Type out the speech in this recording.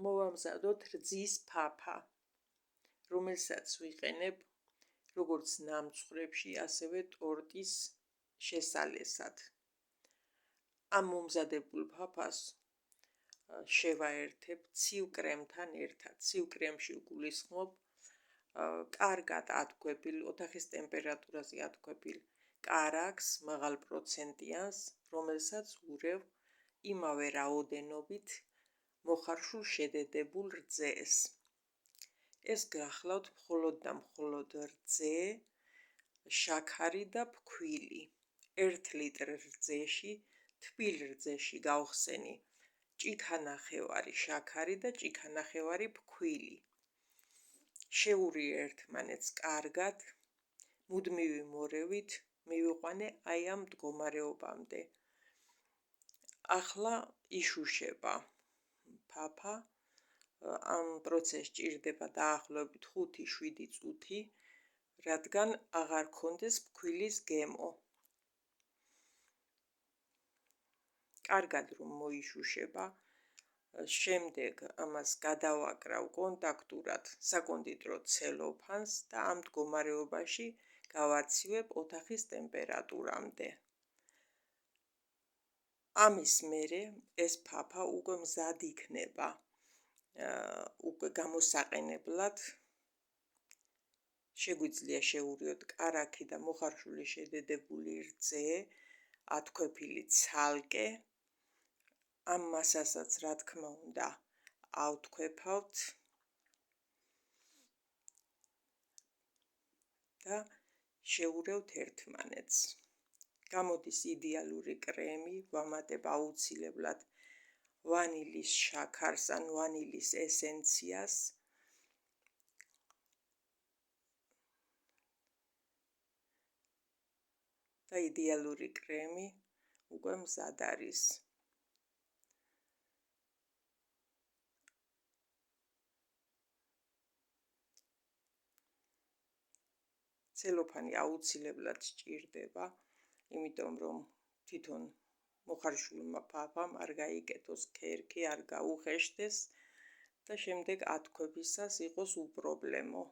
მოვამზადოთ რძის ფაფა, რომელსაც ვიყენებ როგორც ნამცხრებში, ასევე ტორტის შესალესად. ამ მომზადებულ ფაფას შევაერთებ ცივ კრემთან ერთად. ცივ კრემში ვგულისხმობ კარგად ათქვეპილ, ოთახის ტემპერატურაზე ათქვეპილ კარაქს, მაღალ პროცენტიანს, რომელსაც ვურევ იმავე რაოდენობით მოხარშულ შედედებულ რძეს. ეს გახლავთ მხოლოდ და მხოლოდ რძე, შაქარი და ფქვილი. 1 ლიტრ რძეში, თბილ რძეში გავხსენი ჭიქანახევარი შაქარი და ჭიქანახევარი ფქვილი. შევურიე ერთმანეთს კარგად, მუდმივი მორევით მივიყვანე აი ამ მდგომარეობამდე. ახლა იშუშება ფაფა. ამ პროცესს ჭირდება დაახლოებით 5-7 წუთი, რადგან აღარ გქონდეს ფქვილის გემო. კარგად რომ მოიშუშება, შემდეგ ამას გადავაკრავ კონტაქტურად საკონდიტრო ცელოფანს და ამ მდგომარეობაში გავაცივებ ოთახის ტემპერატურამდე. ამის მერე ეს ფაფა უკვე მზად იქნება უკვე გამოსაყენებლად. შეგვიძლია შევურიოთ კარაქი და მოხარშული შედედებული რძე, ათქვეპილი ცალკე. ამ მასასაც რა თქმა უნდა ავთქვეფავთ და შევურევთ ერთმანეთს. გამოდის იდეალური კრემი, ვამატებ აუცილებლად ვანილის შაქარს ან ვანილის ესენციას. და იდეალური კრემი უკვე მზად არის. ცელოფანი აუცილებლად სჭირდება, იმიტომ რომ თვითონ მოხარშულმა ფაფამ არ გაიკეთოს ქერქი, არ გაუხეშდეს და შემდეგ ათქვებისას იყოს უპრობლემო.